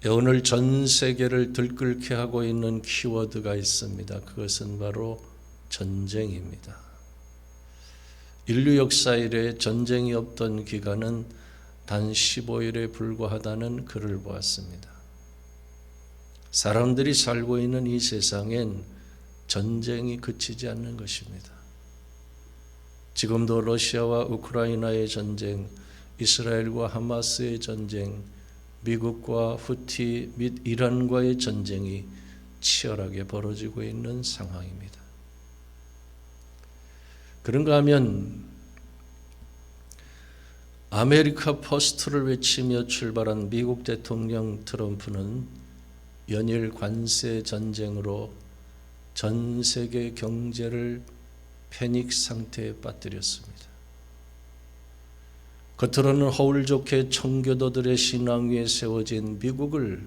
오늘 전 세계를 들끓게 하고 있는 키워드가 있습니다. 그것은 바로 전쟁입니다. 인류 역사 이래 전쟁이 없던 기간은 단 15일에 불과하다는 글을 보았습니다. 사람들이 살고 있는 이 세상엔 전쟁이 그치지 않는 것입니다. 지금도 러시아와 우크라이나의 전쟁, 이스라엘과 하마스의 전쟁, 미국과 후티 및 이란과의 전쟁이 치열하게 벌어지고 있는 상황입니다. 그런가 하면 아메리카 퍼스트를 외치며 출발한 미국 대통령 트럼프는 연일 관세 전쟁으로 전 세계 경제를 패닉 상태에 빠뜨렸습니다. 겉으로는 허울 좋게 청교도들의 신앙 위에 세워진 미국을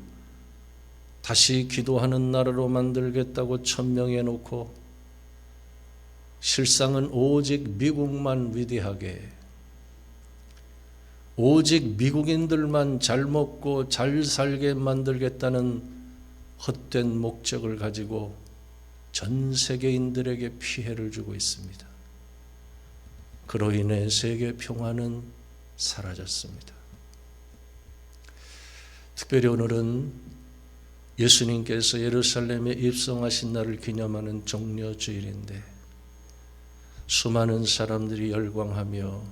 다시 기도하는 나라로 만들겠다고 천명해 놓고 실상은 오직 미국만 위대하게, 오직 미국인들만 잘 먹고 잘 살게 만들겠다는 헛된 목적을 가지고 전 세계인들에게 피해를 주고 있습니다. 그로 인해 세계 평화는 사라졌습니다. 특별히 오늘은 예수님께서 예루살렘에 입성하신 날을 기념하는 종려주일인데 수많은 사람들이 열광하며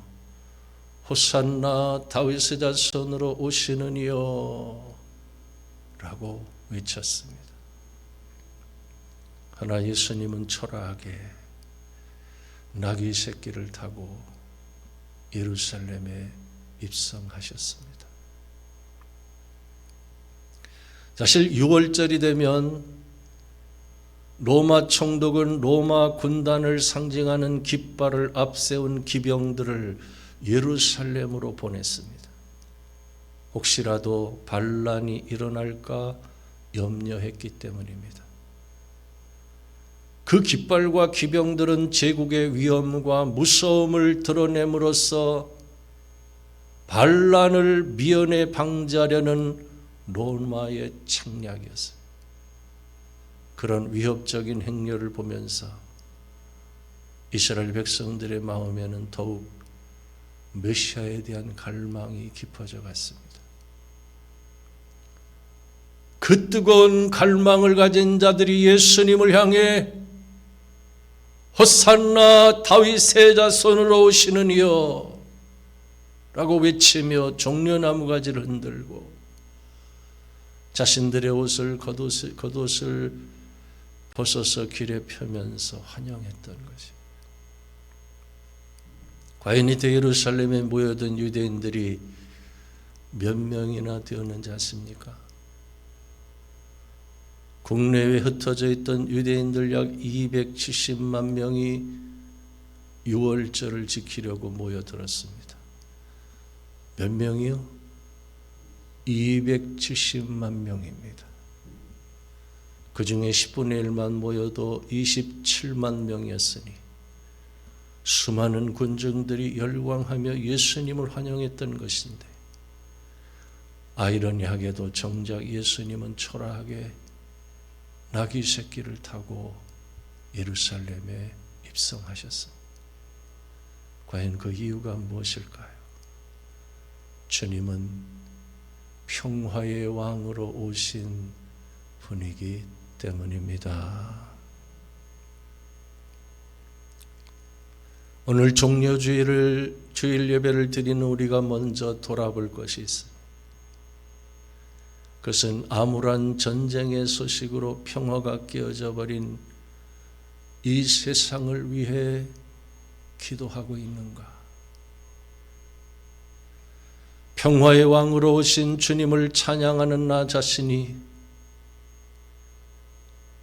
호산나 다윗의 자손으로 오시는 이여 라고 외쳤습니다. 그러나 예수님은 초라하게 나귀 새끼를 타고 예루살렘에 입성하셨습니다. 사실 6월절이 되면 로마 총독은 로마 군단을 상징하는 깃발을 앞세운 기병들을 예루살렘으로 보냈습니다. 혹시라도 반란이 일어날까 염려했기 때문입니다. 그 깃발과 기병들은 제국의 위험과 무서움을 드러냄으로써 반란을 미연에 방지하려는 로마의 책략이었습니다. 그런 위협적인 행렬을 보면서 이스라엘 백성들의 마음에는 더욱 메시아에 대한 갈망이 깊어져 갔습니다. 그 뜨거운 갈망을 가진 자들이 예수님을 향해 호산나 다윗의 자손으로 오시는 이여 라고 외치며 종려나무 가지를 흔들고 자신들의 겉옷을 벗어서 길에 펴면서 환영했던 것이. 과연 이때 예루살렘에 모여든 유대인들이 몇 명이나 되었는지 아십니까? 국내외에 흩어져 있던 유대인들 약 270만 명이 6월절을 지키려고 모여들었습니다. 몇 명이요? 270만 명입니다. 그 중에 10분의 1만 모여도 27만 명이었으니 수많은 군중들이 열광하며 예수님을 환영했던 것인데 아이러니하게도 정작 예수님은 초라하게 나귀 새끼를 타고 예루살렘에 입성하셨습니다. 과연 그 이유가 무엇일까요? 주님은 평화의 왕으로 오신 분이기 때문입니다. 오늘 종려주일 주일 예배를 드리는 우리가 먼저 돌아볼 것이 있습니다. 그것은 암울한 전쟁의 소식으로 평화가 깨어져 버린 이 세상을 위해 기도하고 있는가? 평화의 왕으로 오신 주님을 찬양하는 나 자신이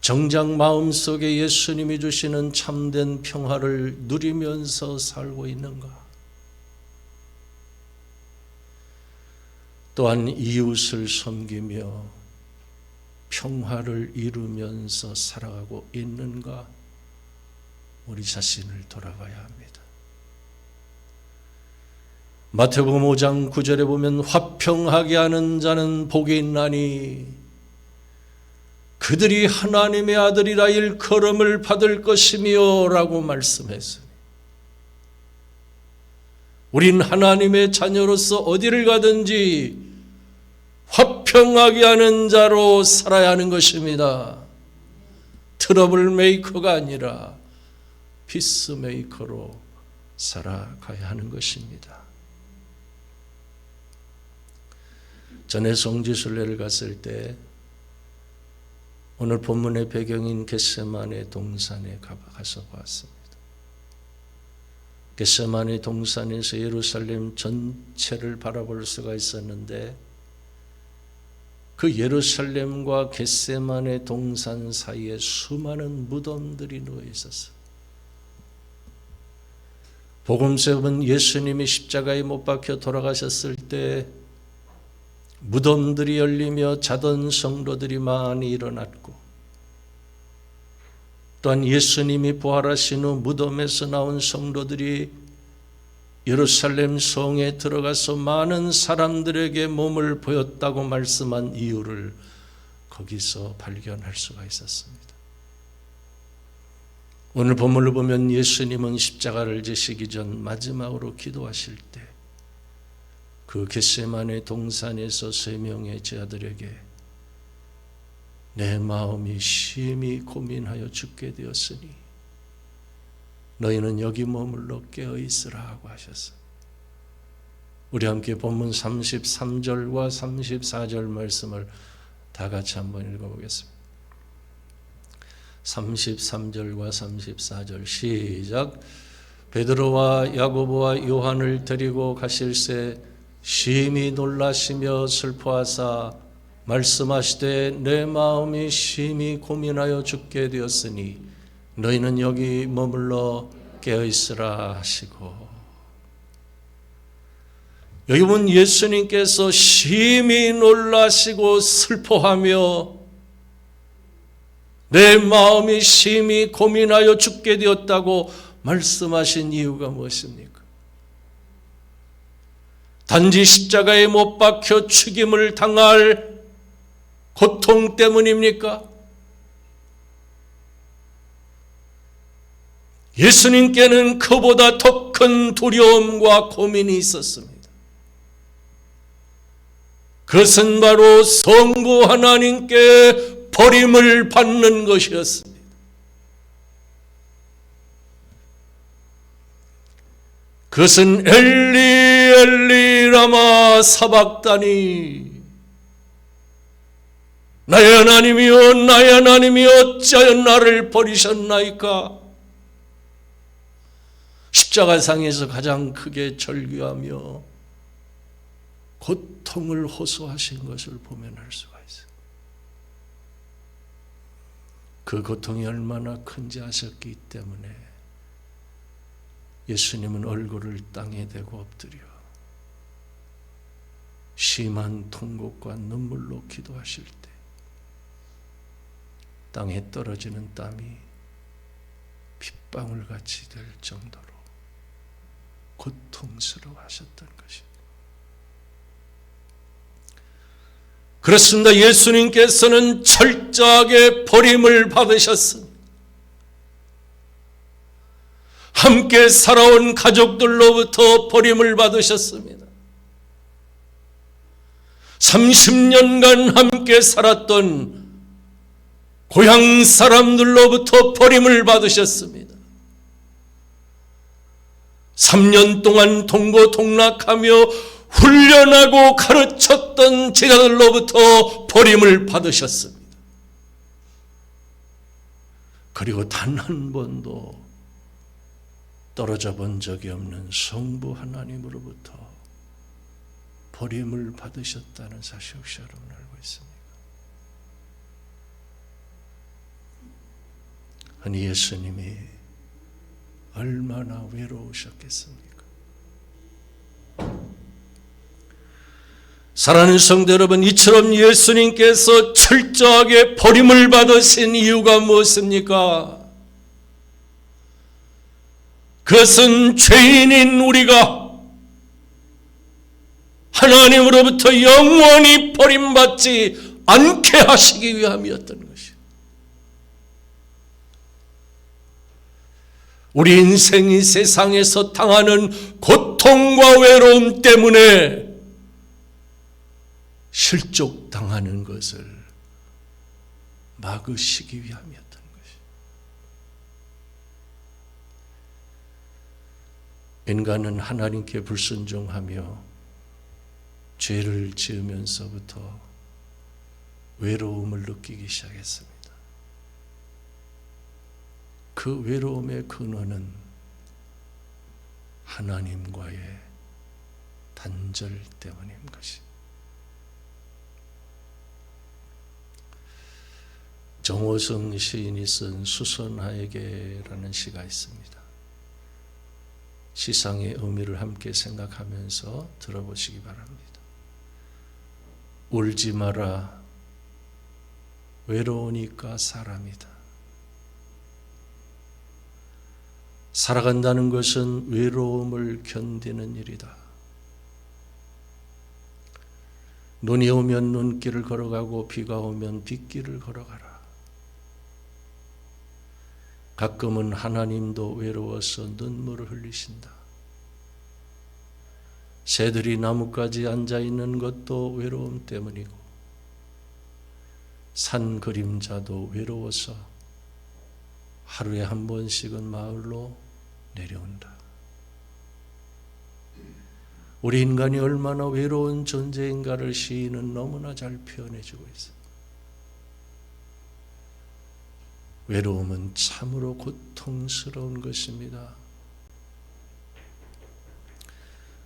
정작 마음속에 예수님이 주시는 참된 평화를 누리면서 살고 있는가? 또한 이웃을 섬기며 평화를 이루면서 살아가고 있는가? 우리 자신을 돌아봐야 합니다. 마태복음 5장 9절에 보면 화평하게 하는 자는 복이 있나니 그들이 하나님의 아들이라 일컬음을 받을 것이며 라고 말씀했습니다. 우린 하나님의 자녀로서 어디를 가든지 화평하게 하는 자로 살아야 하는 것입니다. 트러블 메이커가 아니라 피스메이커로 살아가야 하는 것입니다. 전에 성지순례를 갔을 때 오늘 본문의 배경인 겟세마네 동산에 가서 보았습니다. 겟세마네 동산에서 예루살렘 전체를 바라볼 수가 있었는데 그 예루살렘과 겟세마네 동산 사이에 수많은 무덤들이 누워 있었어요. 복음서는 예수님이 십자가에 못 박혀 돌아가셨을 때 무덤들이 열리며 자던 성도들이 많이 일어났고, 또한 예수님이 부활하신 후 무덤에서 나온 성도들이 예루살렘 성에 들어가서 많은 사람들에게 몸을 보였다고 말씀한 이유를 거기서 발견할 수가 있었습니다. 오늘 본문을 보면 예수님은 십자가를 지시기 전 마지막으로 기도하실 때 그 겟세마네 동산에서 3명의 제자들에게 내 마음이 심히 고민하여 죽게 되었으니 너희는 여기 머물러 깨어 있으라 하고 하셨어요. 우리 함께 본문 33절과 34절 말씀을 다 같이 한번 읽어보겠습니다. 33절과 34절 시작. 베드로와 야고보와 요한을 데리고 가실새 심히 놀라시며 슬퍼하사 말씀하시되 내 마음이 심히 고민하여 죽게 되었으니 너희는 여기 머물러 깨어있으라 하시고, 여기 보면 예수님께서 심히 놀라시고 슬퍼하며 내 마음이 심히 고민하여 죽게 되었다고 말씀하신 이유가 무엇입니까? 단지 십자가에 못 박혀 죽임을 당할 고통 때문입니까? 예수님께는 그보다 더 큰 두려움과 고민이 있었습니다. 그것은 바로 성부 하나님께 버림을 받는 것이었습니다. 그것은 엘리 엘리 라마 사박다니 나의 하나님이여 나의 하나님이여 어찌하여 나를 버리셨나이까? 십자가상에서 가장 크게 절규하며 고통을 호소하신 것을 보면 알 수가 있어요. 그 고통이 얼마나 큰지 아셨기 때문에 예수님은 얼굴을 땅에 대고 엎드려 심한 통곡과 눈물로 기도하실 때 땅에 떨어지는 땀이 핏방울같이 될 정도로 고통스러워하셨던 것입니다. 그렇습니다. 예수님께서는 철저하게 버림을 받으셨습니다. 함께 살아온 가족들로부터 버림을 받으셨습니다. 30년간 함께 살았던 고향 사람들로부터 버림을 받으셨습니다. 3년 동안 동고동락하며 훈련하고 가르쳤던 제자들로부터 버림을 받으셨습니다. 그리고 단 한 번도 떨어져 본 적이 없는 성부 하나님으로부터 버림을 받으셨다는 사실 혹시 여러분 알고 있습니까? 아니 예수님이 얼마나 외로우셨겠습니까? 사랑하는 성도 여러분, 이처럼 예수님께서 철저하게 버림을 받으신 이유가 무엇입니까? 그것은 죄인인 우리가 하나님으로부터 영원히 버림받지 않게 하시기 위함이었던 것이요. 우리 인생이 세상에서 당하는 고통과 외로움 때문에 실족당하는 것을 막으시기 위함이었던 것이요. 인간은 하나님께 불순종하며 죄를 지으면서부터 외로움을 느끼기 시작했습니다. 그 외로움의 근원은 하나님과의 단절 때문인 것이. 정호성 시인이 쓴 수선하에게라는 시가 있습니다. 시상의 의미를 함께 생각하면서 들어보시기 바랍니다. 울지 마라. 외로우니까 사람이다. 살아간다는 것은 외로움을 견디는 일이다. 눈이 오면 눈길을 걸어가고 비가 오면 빗길을 걸어가라. 가끔은 하나님도 외로워서 눈물을 흘리신다. 새들이 나뭇가지에 앉아있는 것도 외로움 때문이고 산 그림자도 외로워서 하루에 한 번씩은 마을로 내려온다. 우리 인간이 얼마나 외로운 존재인가를 시인은 너무나 잘 표현해주고 있어요. 외로움은 참으로 고통스러운 것입니다.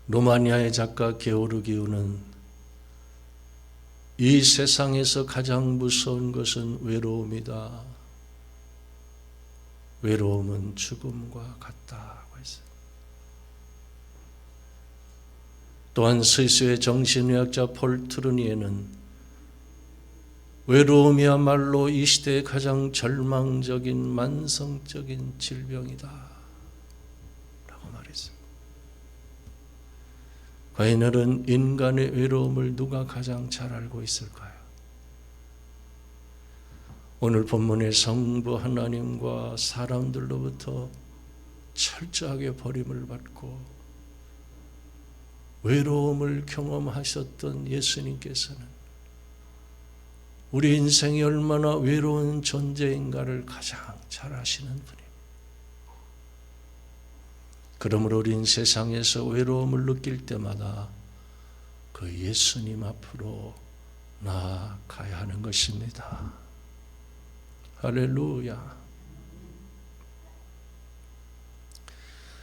루마니아의 작가 게오르기우는 이 세상에서 가장 무서운 것은 외로움이다. 외로움은 죽음과 같다고 했어요. 또한 스위스의 정신의학자 폴 트루니에는 외로움이야말로 이 시대의 가장 절망적인 만성적인 질병이다 라고 말했습니다. 과연 인간의 외로움을 누가 가장 잘 알고 있을까요? 오늘 본문의 성부 하나님과 사람들로부터 철저하게 버림을 받고 외로움을 경험하셨던 예수님께서는 우리 인생이 얼마나 외로운 존재인가를 가장 잘 아시는 분입니다. 그러므로 우린 세상에서 외로움을 느낄 때마다 그 예수님 앞으로 나아가야 하는 것입니다. 할렐루야.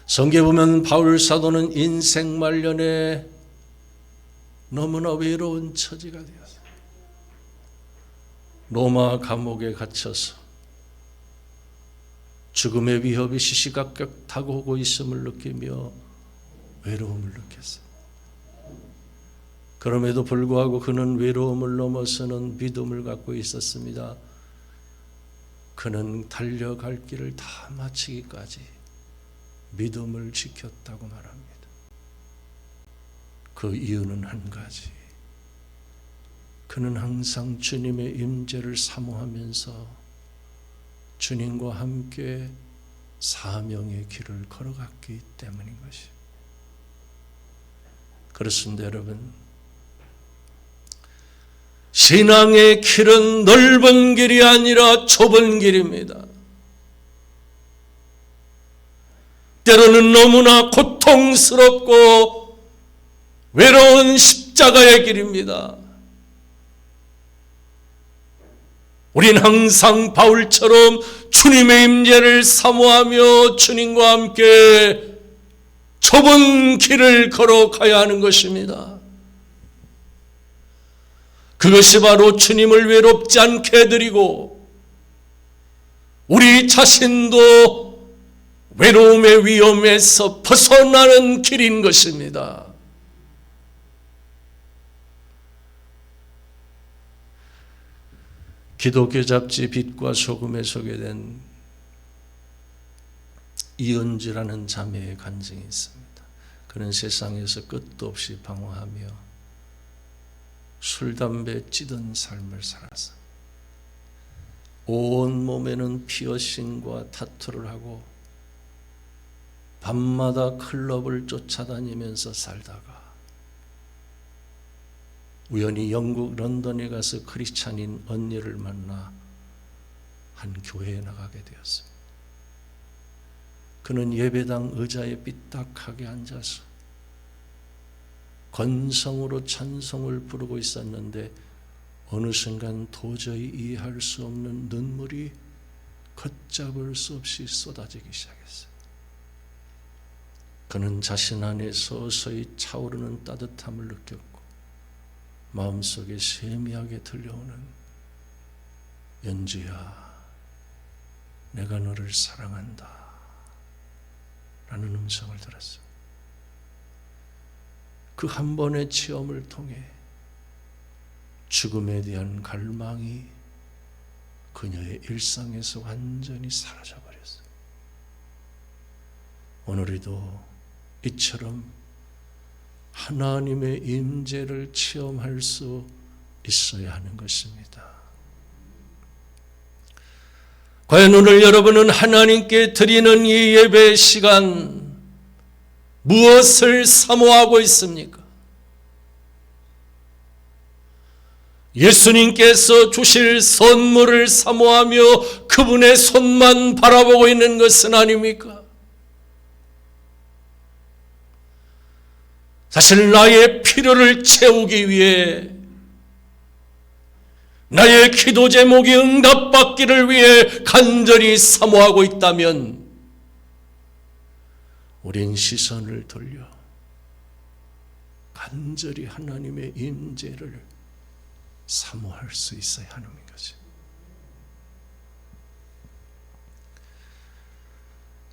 성경에 보면 바울 사도는 인생 말년에 너무나 외로운 처지가 되었어요. 로마 감옥에 갇혀서 죽음의 위협이 시시각각 다가오고 있음을 느끼며 외로움을 느꼈어요. 그럼에도 불구하고 그는 외로움을 넘어서는 믿음을 갖고 있었습니다. 그는 달려갈 길을 다 마치기까지 믿음을 지켰다고 말합니다. 그 이유는 한 가지. 그는 항상 주님의 임재를 사모하면서 주님과 함께 사명의 길을 걸어갔기 때문인 것이. 그렇습니다, 여러분. 신앙의 길은 넓은 길이 아니라 좁은 길입니다. 때로는 너무나 고통스럽고 외로운 십자가의 길입니다. 우린 항상 바울처럼 주님의 임재를 사모하며 주님과 함께 좁은 길을 걸어가야 하는 것입니다. 그것이 바로 주님을 외롭지 않게 해드리고 우리 자신도 외로움의 위험에서 벗어나는 길인 것입니다. 기독교 잡지 빛과 소금에 소개된 이은주라는 자매의 간증이 있습니다. 그는 세상에서 끝도 없이 방황하며 술, 담배 찌든 삶을 살아서 온 몸에는 피어싱과 타투를 하고 밤마다 클럽을 쫓아다니면서 살다가 우연히 영국 런던에 가서 크리스찬인 언니를 만나 한 교회에 나가게 되었습니다. 그는 예배당 의자에 삐딱하게 앉아서 건성으로 찬송을 부르고 있었는데 어느 순간 도저히 이해할 수 없는 눈물이 걷잡을 수 없이 쏟아지기 시작했어요. 그는 자신 안에 서서히 차오르는 따뜻함을 느꼈고 마음속에 세미하게 들려오는 연주야, 내가 너를 사랑한다 라는 음성을 들었어요. 그 한 번의 체험을 통해 죽음에 대한 갈망이 그녀의 일상에서 완전히 사라져버렸어요. 오늘에도 이처럼 하나님의 임재를 체험할 수 있어야 하는 것입니다. 과연 오늘 여러분은 하나님께 드리는 이 예배 시간 무엇을 사모하고 있습니까? 예수님께서 주실 선물을 사모하며 그분의 손만 바라보고 있는 것은 아닙니까? 사실 나의 필요를 채우기 위해, 나의 기도 제목이 응답받기를 위해 간절히 사모하고 있다면 우린 시선을 돌려 간절히 하나님의 임재를 사모할 수 있어야 하는 것이.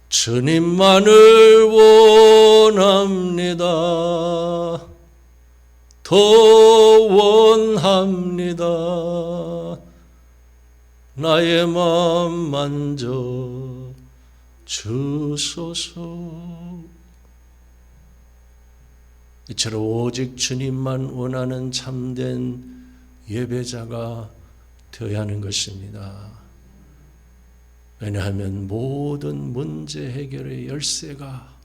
주님만을 원합니다. 더 원합니다. 나의 마음 만져 주소서. 이처럼 오직 주님만 원하는 참된 예배자가 되어야 하는 것입니다. 왜냐하면 모든 문제 해결의 열쇠가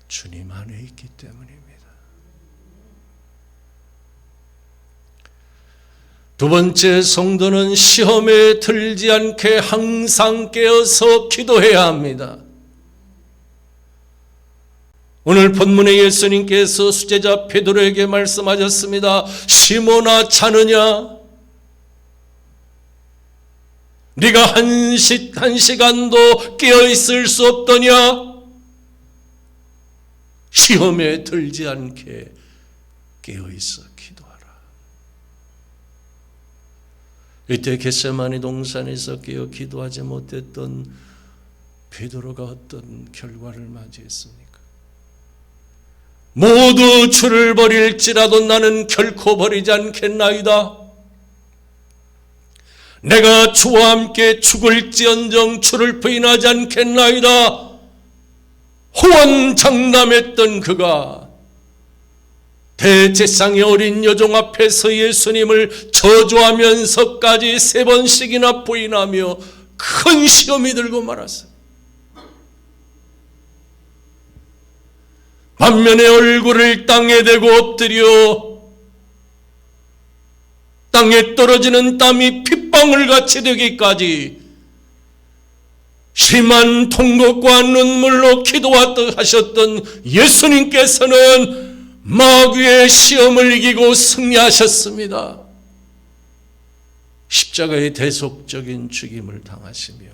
주님 안에 있기 때문입니다. 두 번째, 성도는 시험에 들지 않게 항상 깨어서 기도해야 합니다. 오늘 본문에 예수님께서 수제자 베드로에게 말씀하셨습니다. 시몬아, 자느냐? 네가 한 시간도 깨어있을 수 없더냐? 시험에 들지 않게 깨어있어 기도하라. 이때 겟세마네 동산에서 깨어 기도하지 못했던 베드로가 어떤 결과를 맞이했습니까? 모두 주를 버릴지라도 나는 결코 버리지 않겠나이다. 내가 주와 함께 죽을지언정 주를 부인하지 않겠나이다. 호언장담했던 그가 대제사장의 어린 여종 앞에서 예수님을 저주하면서까지 3번씩이나 부인하며 큰 시험이 들고 말았어요. 반면에 얼굴을 땅에 대고 엎드려 땅에 떨어지는 땀이 핏방울 같이 되기까지 심한 통곡과 눈물로 기도하셨던 예수님께서는 마귀의 시험을 이기고 승리하셨습니다. 십자가의 대속적인 죽임을 당하시며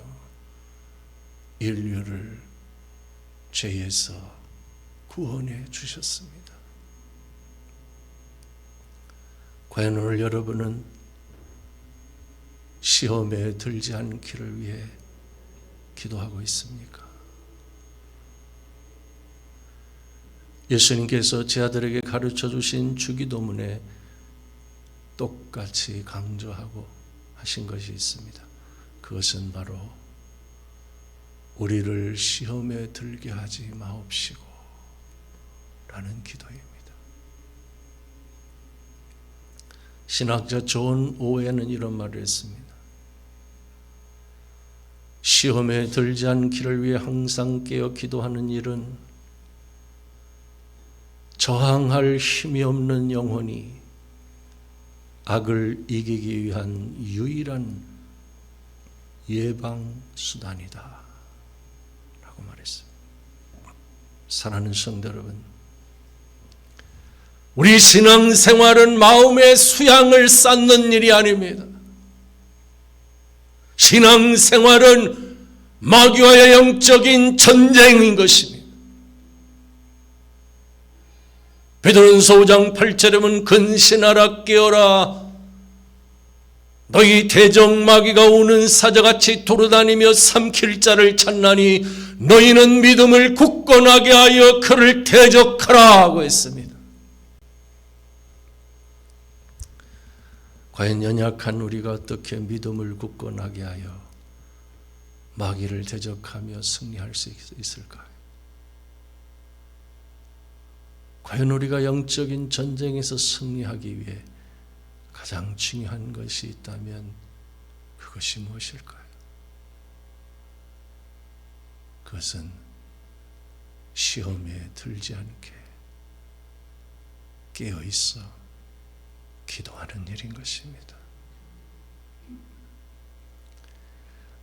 인류를 죄에서 구원해 주셨습니다. 과연 오늘 여러분은 시험에 들지 않기를 위해 기도하고 있습니까? 예수님께서 제 아들에게 가르쳐 주신 주기도문에 똑같이 강조하고 하신 것이 있습니다. 그것은 바로 우리를 시험에 들게 하지 마옵시고 라는 기도입니다. 신학자 존 오웬은 이런 말을 했습니다. 시험에 들지 않기를 위해 항상 깨어 기도하는 일은 저항할 힘이 없는 영혼이 악을 이기기 위한 유일한 예방수단이다 라고 말했습니다. 사랑하는 성도 여러분, 우리 신앙생활은 마음의 수양을 쌓는 일이 아닙니다. 신앙생활은 마귀와의 영적인 전쟁인 것입니다. 베드로전서 5장 8절에 보면 근신하라 깨어라 너희 대적 마귀가 우는 사자같이 돌아다니며 삼킬 자를 찾나니 너희는 믿음을 굳건하게 하여 그를 대적하라 하고 했습니다. 과연 연약한 우리가 어떻게 믿음을 굳건하게 하여 마귀를 대적하며 승리할 수 있을까요? 과연 우리가 영적인 전쟁에서 승리하기 위해 가장 중요한 것이 있다면 그것이 무엇일까요? 그것은 시험에 들지 않게 깨어있어 기도하는 일인 것입니다.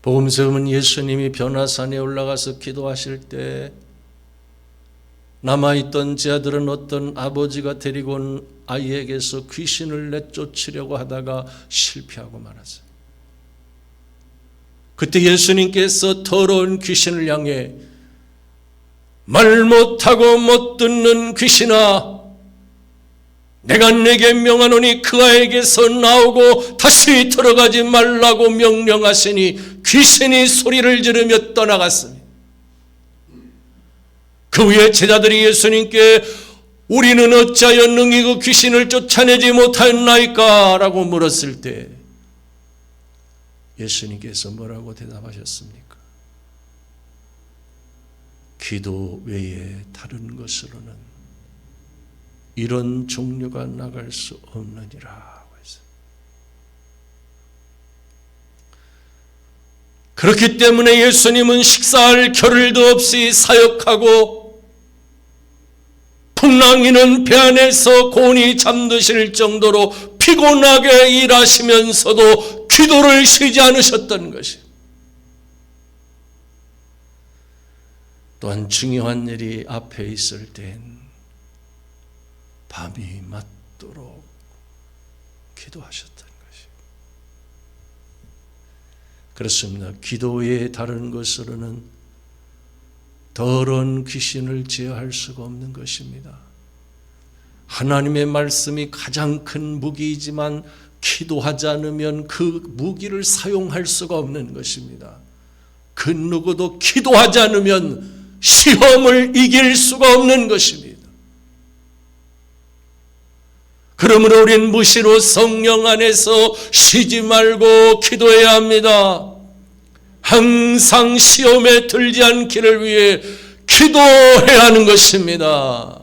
복음서에 보면 예수님이 변화산에 올라가서 기도하실 때 남아있던 제자들은 어떤 아버지가 데리고 온 아이에게서 귀신을 내쫓으려고 하다가 실패하고 말았어요. 그때 예수님께서 더러운 귀신을 향해 말 못하고 못 듣는 귀신아 내가 네게 명하노니 그 아이에게서 나오고 다시 들어가지 말라고 명령하시니 귀신이 소리를 지르며 떠나갔습니다. 그 후에 제자들이 예수님께 우리는 어찌하여 능히 그 귀신을 쫓아내지 못하였나이까? 라고 물었을 때 예수님께서 뭐라고 대답하셨습니까? 기도 외에 다른 것으로는 이런 종류가 나갈 수 없느니라. 그렇기 때문에 예수님은 식사할 겨를도 없이 사역하고 풍랑이는 배 안에서 곤히 잠드실 정도로 피곤하게 일하시면서도 기도를 쉬지 않으셨던 것입니다. 또한 중요한 일이 앞에 있을 땐 밤이 맞도록 기도하셨던 것입니다. 그렇습니다. 기도 외에 다른 것으로는 더러운 귀신을 제어할 수가 없는 것입니다. 하나님의 말씀이 가장 큰 무기이지만 기도하지 않으면 그 무기를 사용할 수가 없는 것입니다. 그 누구도 기도하지 않으면 시험을 이길 수가 없는 것입니다. 그러므로 우린 무시로 성령 안에서 쉬지 말고 기도해야 합니다. 항상 시험에 들지 않기를 위해 기도해야 하는 것입니다.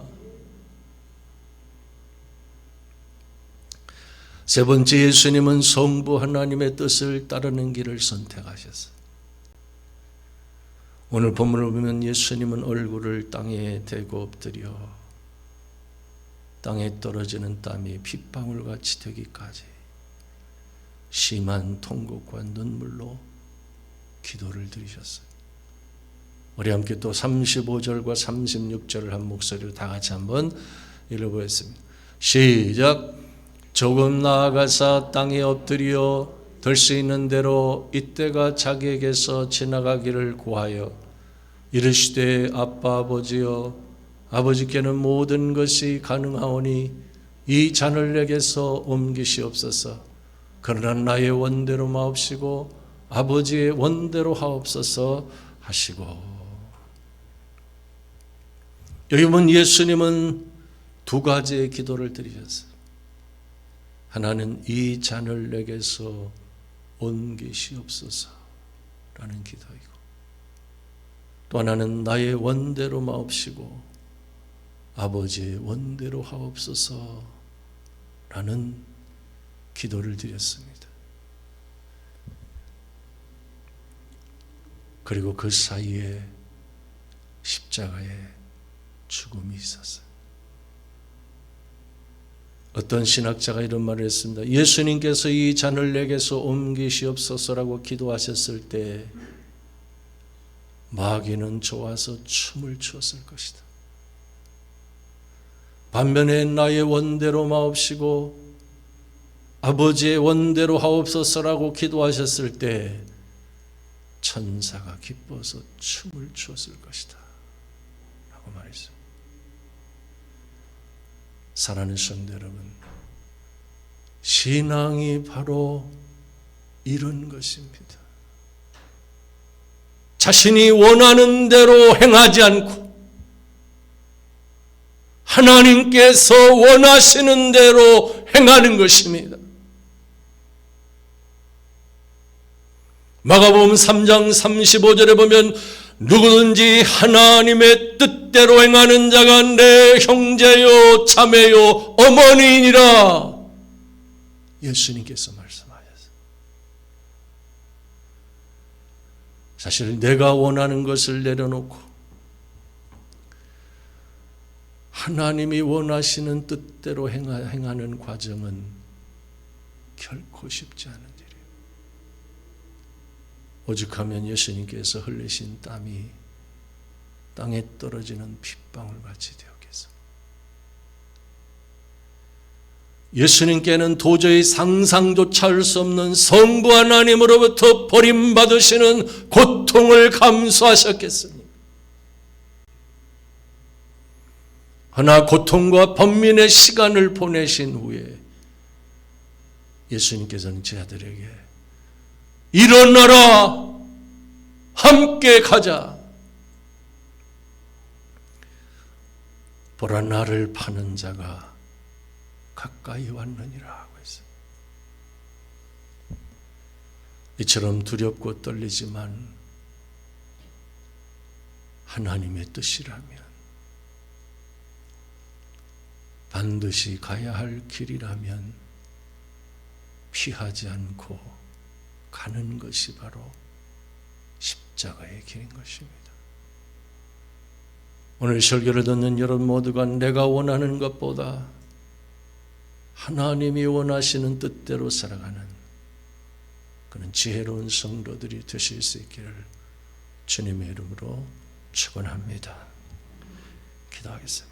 세 번째, 예수님은 성부 하나님의 뜻을 따르는 길을 선택하셨어요. 오늘 본문을 보면 예수님은 얼굴을 땅에 대고 엎드려 땅에 떨어지는 땀이 핏방울같이 되기까지 심한 통곡과 눈물로 기도를 드리셨어요. 우리 함께 또 35절과 36절을 한 목소리로 다 같이 한번 읽어보겠습니다. 시작. 조금 나아가사 땅에 엎드려 들 수 있는 대로 이때가 자기에게서 지나가기를 구하여 이르시되 아빠 아버지여 아버지께는 모든 것이 가능하오니 이 잔을 내게서 옮기시옵소서. 그러나 나의 원대로 마옵시고 아버지의 원대로 하옵소서 하시고. 여기 보면 예수님은 두 가지의 기도를 드리셨어요. 하나는 이 잔을 내게서 옮기시옵소서 라는 기도이고, 또 하나는 나의 원대로 마옵시고 아버지의 원대로 하옵소서 라는 기도를 드렸습니다. 그리고 그 사이에 십자가에 죽음이 있었어요. 어떤 신학자가 이런 말을 했습니다. 예수님께서 이 잔을 내게서 옮기시옵소서라고 기도하셨을 때 마귀는 좋아서 춤을 추었을 것이다. 반면에 나의 원대로 마옵시고 아버지의 원대로 하옵소서라고 기도하셨을 때 천사가 기뻐서 춤을 추었을 것이다 라고 말했습니다. 사랑하는 성도 여러분, 신앙이 바로 이런 것입니다. 자신이 원하는 대로 행하지 않고 하나님께서 원하시는 대로 행하는 것입니다. 마가복음 3장 35절에 보면 누구든지 하나님의 뜻대로 행하는 자가 내 형제요 자매요 어머니이니라 예수님께서 말씀하셨어요. 사실 내가 원하는 것을 내려놓고 하나님이 원하시는 뜻대로 행하는 과정은 결코 쉽지 않은 일이에요. 오죽하면 예수님께서 흘리신 땀이 땅에 떨어지는 핏방울 같이 되었겠어. 예수님께는 도저히 상상조차 할 수 없는 성부 하나님으로부터 버림받으시는 고통을 감수하셨겠습니까? 그러나 고통과 번민의 시간을 보내신 후에 예수님께서는 제 아들에게 일어나라, 함께 가자. 보라, 나를 파는 자가 가까이 왔느니라 하고 있어요. 이처럼 두렵고 떨리지만 하나님의 뜻이라면, 반드시 가야 할 길이라면 피하지 않고 가는 것이 바로 십자가의 길인 것입니다. 오늘 설교를 듣는 여러분 모두가 내가 원하는 것보다 하나님이 원하시는 뜻대로 살아가는 그런 지혜로운 성도들이 되실 수 있기를 주님의 이름으로 축원합니다. 기도하겠습니다.